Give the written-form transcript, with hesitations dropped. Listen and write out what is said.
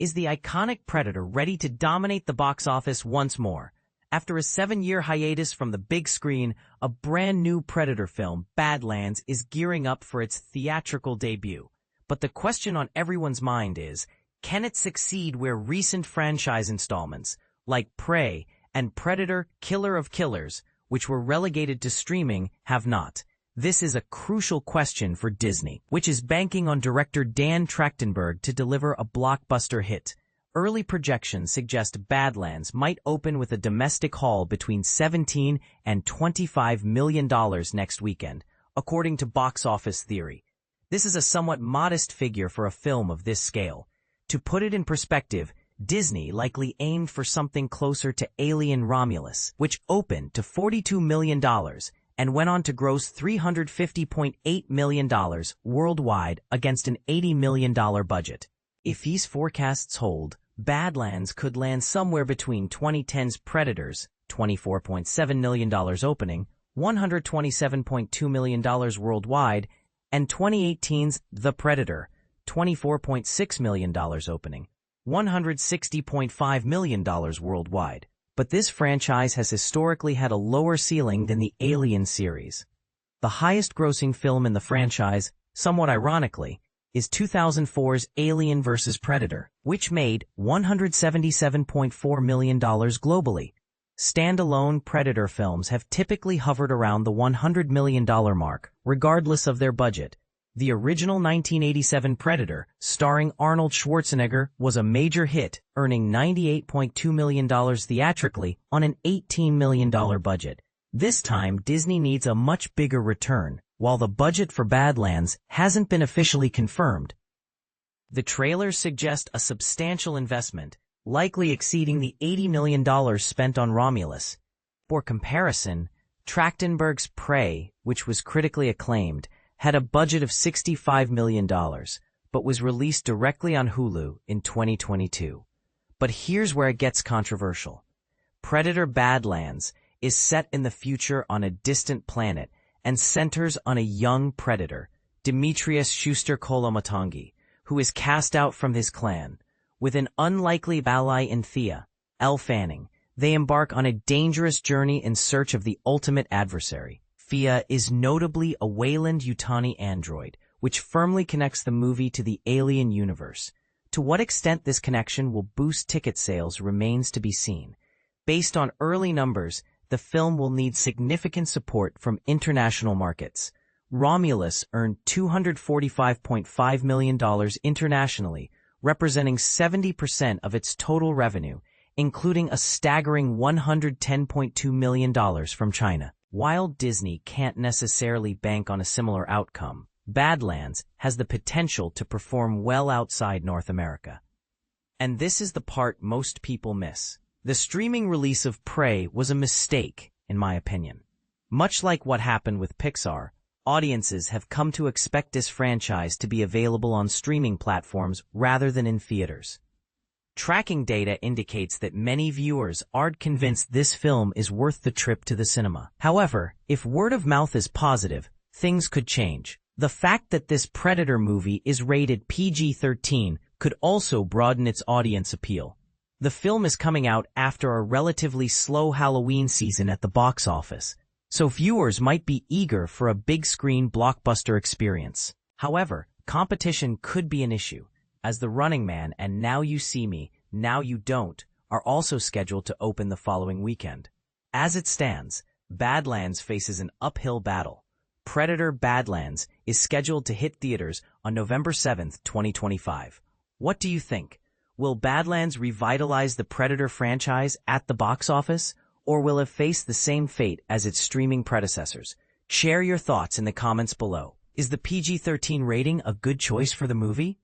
Is the iconic Predator ready to dominate the box office once more? After a 7-year hiatus from the big screen, a brand new Predator film, Badlands, is gearing up for its theatrical debut. But the question on everyone's mind is, can it succeed where recent franchise installments, like Prey and Predator: Killer of Killers, which were relegated to streaming, have not? This is a crucial question for Disney, which is banking on director Dan Trachtenberg to deliver a blockbuster hit. Early projections suggest Badlands might open with a domestic haul between $17 and $25 million next weekend, according to Box Office Theory. This is a somewhat modest figure for a film of this scale. To put it in perspective, Disney likely aimed for something closer to Alien Romulus, which opened to $42 million and went on to gross $350.8 million worldwide against an $80 million budget. If these forecasts hold, Badlands could land somewhere between 2010's Predators, $24.7 million opening, $127.2 million worldwide, and 2018's The Predator, $24.6 million opening, $160.5 million worldwide. But this franchise has historically had a lower ceiling than the Alien series. The highest-grossing film in the franchise, somewhat ironically, is 2004's Alien vs. Predator, which made $177.4 million globally. Standalone Predator films have typically hovered around the $100 million mark, regardless of their budget. The original 1987 Predator, starring Arnold Schwarzenegger, was a major hit, earning $98.2 million theatrically on an $18 million budget. This time, Disney needs a much bigger return, while the budget for Badlands hasn't been officially confirmed. The trailers suggest a substantial investment, likely exceeding the $80 million spent on Romulus. For comparison, Trachtenberg's Prey, which was critically acclaimed, had a budget of $65 million, but was released directly on Hulu in 2022. But here's where it gets controversial. Predator: Badlands is set in the future on a distant planet and centers on a young Predator, Demetrius Schuster-Kolomotangi, who is cast out from his clan. With an unlikely ally in Thea, Elle Fanning, they embark on a dangerous journey in search of the ultimate adversary. Thea is notably a Weyland-Yutani android, which firmly connects the movie to the Alien universe. To what extent this connection will boost ticket sales remains to be seen. Based on early numbers, the film will need significant support from international markets. Romulus earned $245.5 million internationally, representing 70% of its total revenue, including a staggering $110.2 million from China. While Disney can't necessarily bank on a similar outcome, Badlands has the potential to perform well outside North America. And this is the part most people miss. The streaming release of Prey was a mistake, in my opinion. Much like what happened with Pixar, audiences have come to expect this franchise to be available on streaming platforms rather than in theaters. Tracking data indicates that many viewers aren't convinced this film is worth the trip to the cinema. However, if word of mouth is positive, things could change. The fact that this Predator movie is rated PG-13 could also broaden its audience appeal. The film is coming out after a relatively slow Halloween season at the box office, so viewers might be eager for a big-screen blockbuster experience. However, competition could be an issue, as The Running Man and Now You See Me, Now You Don't are also scheduled to open the following weekend. As it stands, Badlands faces an uphill battle. Predator: Badlands is scheduled to hit theaters on November 7, 2025. What do you think? Will Badlands revitalize the Predator franchise at the box office, or will it face the same fate as its streaming predecessors? Share your thoughts in the comments below. Is the PG-13 rating a good choice for the movie?